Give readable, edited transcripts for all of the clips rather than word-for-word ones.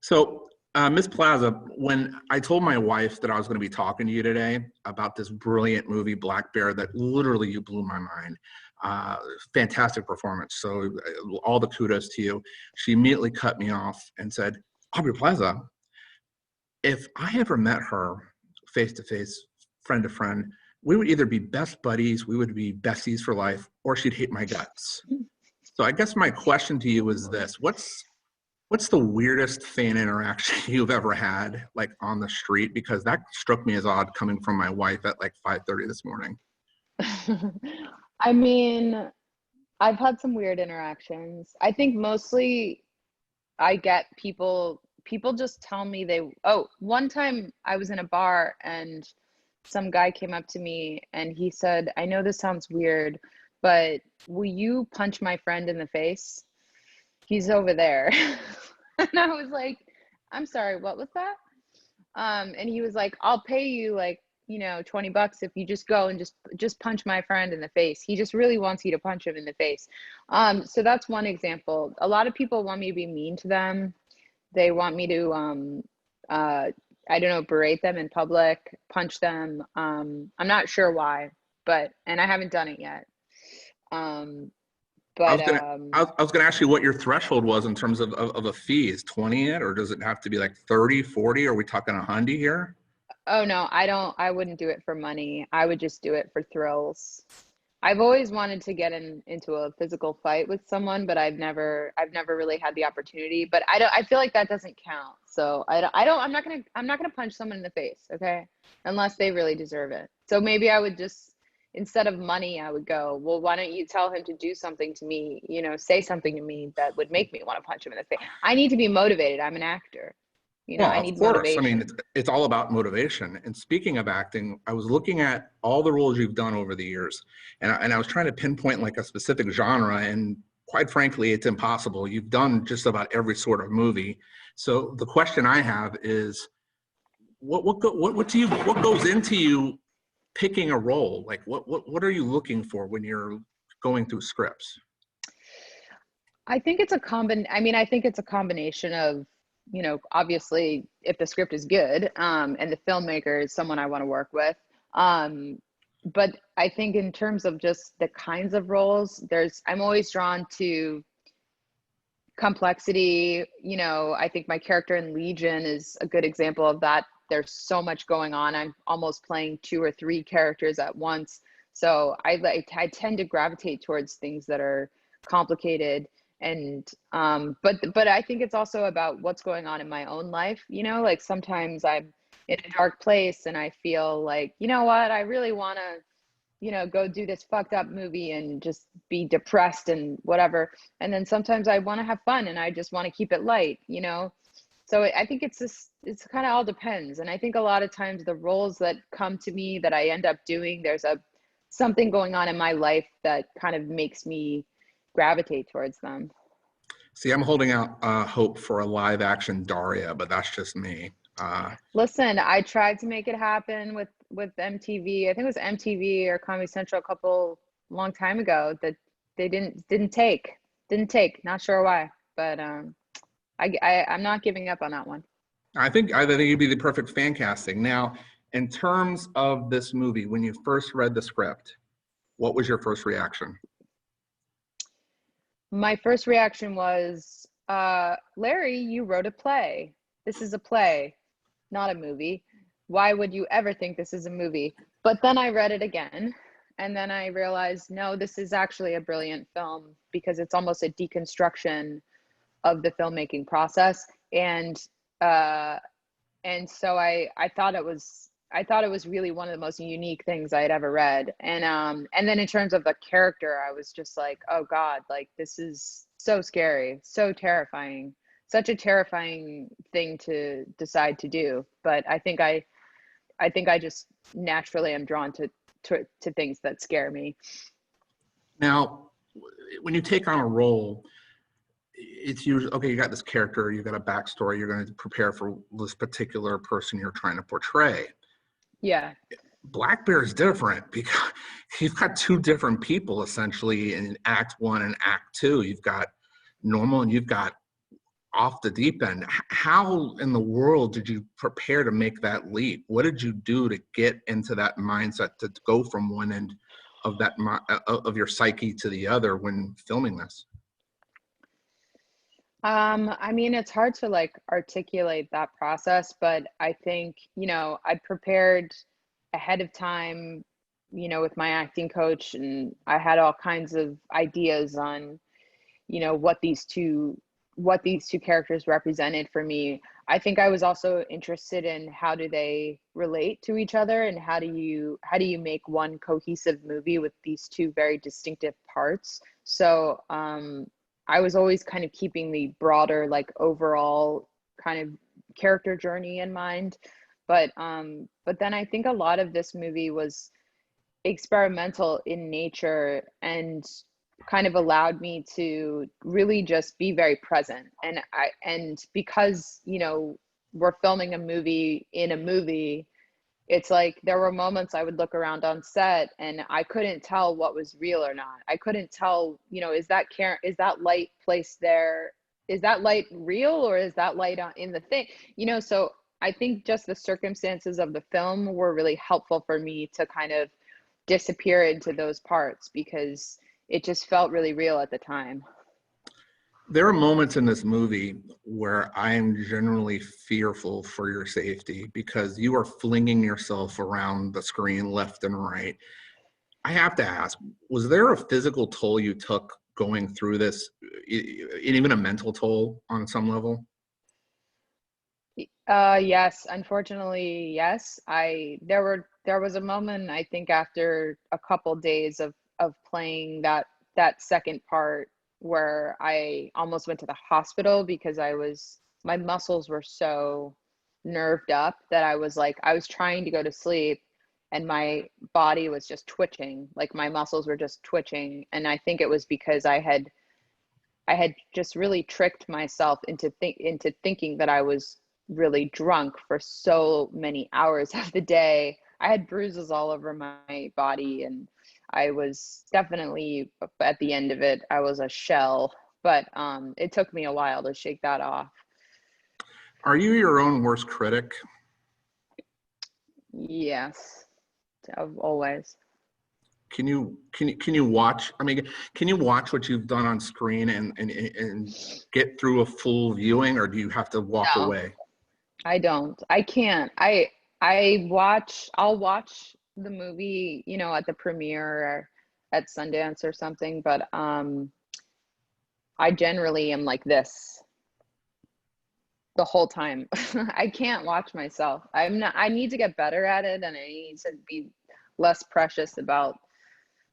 So, Ms. Plaza, when I told my wife that I was going to be talking to you today about this brilliant movie, Black Bear, that literally you blew my mind. Uh, Fantastic performance. So, all the kudos to you. She immediately cut me off and said, Aubrey Plaza, if I ever met her face to face, friend to friend, we would either be best buddies, we would be besties for life, or she'd hate my guts. So, I guess my question to you is this: What's the weirdest fan interaction you've ever had, like on the street? Because that struck me as odd coming from my wife at like 5:30 this morning. I mean, I've had some weird interactions. I think mostly I get people just tell me one time I was in a bar and some guy came up to me and he said, "I know this sounds weird, but will you punch my friend in the face? He's over there." And I was like, "I'm sorry, what was that?" And he was like, "I'll pay you like, $20 if you just go and just punch my friend in the face. He just really wants you to punch him in the face." So that's one example. A lot of people want me to be mean to them. They want me to I don't know, berate them in public, punch them. I'm not sure why, and I haven't done it yet. Um, I but was gonna, I was gonna ask you what your threshold was in terms of a fee. Is 20 it, or does it have to be like 30, 40? Are we talking a hundy here? Oh no, I wouldn't do it for money. I would just do it for thrills. I've always wanted to get into a physical fight with someone, but I've never really had the opportunity. But I feel like that doesn't count. So I'm not gonna punch someone in the face, okay? Unless they really deserve it. So maybe I would just, instead of money, I would go, well, why don't you tell him to do something to me, say something to me that would make me want to punch him in the face. I need to be motivated. I'm an actor. Well, I of need course. I mean, motivation. it's all about motivation. And speaking of acting, I was looking at all the roles you've done over the years, and I was trying to pinpoint like a specific genre. And quite frankly, it's impossible. You've done just about every sort of movie. So the question I have is, what goes into you picking a role? Like, what are you looking for when you're going through scripts? I think it's a combination of, obviously if the script is good, and the filmmaker is someone I want to work with. Um, but I think in terms of just the kinds of roles, I'm always drawn to complexity. I think my character in Legion is a good example of that. There's so much going on. I'm almost playing two or three characters at once. So I tend to gravitate towards things that are complicated. And but I think it's also about what's going on in my own life. Like sometimes I'm in a dark place and I feel like, you know what, I really want to, go do this fucked up movie and just be depressed and whatever. And then sometimes I want to have fun and I just want to keep it light. So I think it's kind of all depends. And I think a lot of times the roles that come to me that I end up doing, there's something going on in my life that kind of makes me gravitate towards them. See, I'm holding out hope for a live action Daria, but that's just me. Listen, I tried to make it happen with MTV. I think it was MTV or Comedy Central long time ago that they didn't take. Not sure why, but I'm not giving up on that one. I think you'd be the perfect fan casting. Now, in terms of this movie, when you first read the script, what was your first reaction? My first reaction was, Larry, you wrote a play. This is a play, not a movie. Why would you ever think this is a movie? But then I read it again, and then I realized, no, this is actually a brilliant film because it's almost a deconstruction of the filmmaking process. Uh, and so I thought it was really one of the most unique things I had ever read. And then in terms of the character, I was just like, oh God, like this is so scary, so terrifying, such a terrifying thing to decide to do. But I think I just naturally am drawn to things that scare me. Now, when you take on a role, it's usually, okay, you got this character, you got a backstory, you're going to prepare for this particular person you're trying to portray. Yeah. Black Bear is different because you've got two different people essentially in Act 1 and Act 2. You've got normal and you've got off the deep end. How in the world did you prepare to make that leap? What did you do to get into that mindset to go from one end of that of your psyche to the other when filming this? I mean, it's hard to like articulate that process, but I think, I prepared ahead of time, with my acting coach, and I had all kinds of ideas on, what these two characters represented for me. I think I was also interested in how do they relate to each other, and how do you make one cohesive movie with these two very distinctive parts. So I was always kind of keeping the broader, like, overall kind of character journey in mind. But then I think a lot of this movie was experimental in nature, and kind of allowed me to really just be very present. And because, we're filming a movie in a movie, it's like there were moments I would look around on set and I couldn't tell what was real or not. I couldn't tell, is that light placed there? Is that light real, or is that light in the thing? So I think just the circumstances of the film were really helpful for me to kind of disappear into those parts, because it just felt really real at the time. There are moments in this movie where I am generally fearful for your safety because you are flinging yourself around the screen left and right. I have to ask, was there a physical toll you took going through this, even a mental toll on some level? Yes, unfortunately, yes. There was a moment, I think, after a couple days of playing that second part, where I almost went to the hospital because my muscles were so nerved up that I was trying to go to sleep, and my body was just twitching, like my muscles were just twitching. And I think it was because I had just really tricked myself into thinking that I was really drunk for so many hours of the day. I had bruises all over my body, and I was definitely, at the end of it, I was a shell. But it took me a while to shake that off. Are you your own worst critic? Yes, always. Can you watch? I mean, can you watch what you've done on screen and get through a full viewing, or do you have to walk No, away? I don't. I can't. I'll watch the movie, at the premiere or at Sundance or something, but I generally am like this the whole time. I can't watch myself. I need to get better at it, and I need to be less precious about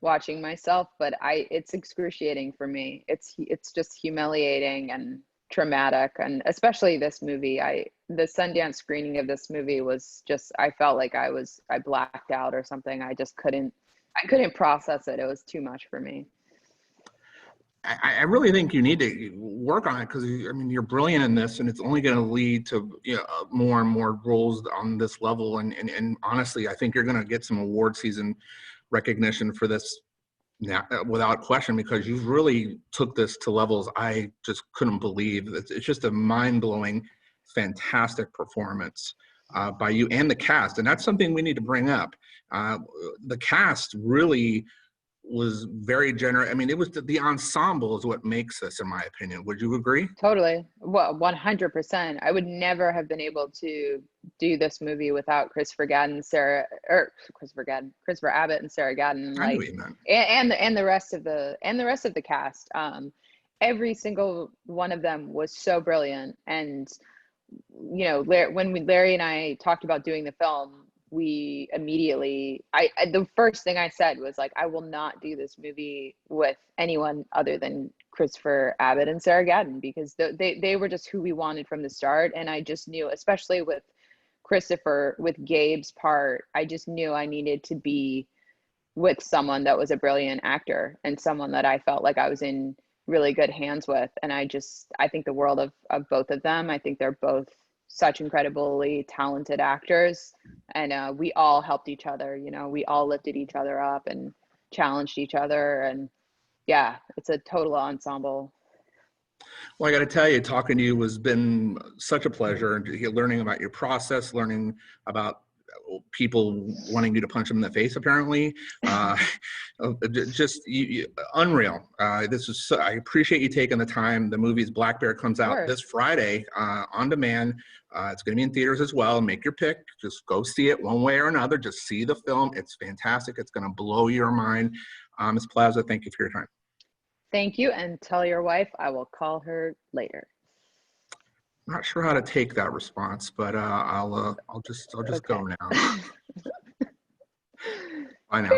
watching myself, but it's excruciating for me. It's just humiliating and traumatic. And especially this movie, the Sundance screening of this movie was just, I felt like I blacked out or something. I couldn't process it. It was too much for me. I really think you need to work on it because I mean you're brilliant in this, and it's only going to lead to more and more roles on this level. And honestly, I think you're going to get some award season recognition for this now, without question, because you really took this to levels I just couldn't believe. It's just a mind-blowing, fantastic performance by you and the cast, and that's something we need to bring up. The cast really was very generous. I mean, it was the ensemble is what makes this, in my opinion. Would you agree? Totally. Well, 100%. I would never have been able to do this movie without Christopher Abbott and Sarah Gadon, I knew like, what you meant. and the rest of the cast. Every single one of them was so brilliant. And when Larry and I talked about doing the film, we immediately, the first thing I said was, like, I will not do this movie with anyone other than Christopher Abbott and Sarah Gadon, because they were just who we wanted from the start. And I just knew, especially with Christopher, with Gabe's part, I just knew I needed to be with someone that was a brilliant actor, and someone that I felt like I was in really good hands with. And I think the world of both of them. I think they're both such incredibly talented actors. And we all helped each other. We all lifted each other up and challenged each other. And yeah, it's a total ensemble. Well, I got to tell you, talking to you has been such a pleasure. Learning about your process, learning about people wanting you to punch them in the face, apparently. Uh, unreal. This is I appreciate you taking the time. The movie's Black Bear comes Of out this course. Friday on demand. It's going to be in theaters as well. Make your pick. Just go see it one way or another. Just see the film. It's fantastic. It's going to blow your mind. Ms. Plaza, thank you for your time. Thank you, and tell your wife I will call her later. Not sure how to take that response, but I'll just Okay. go now. Bye now.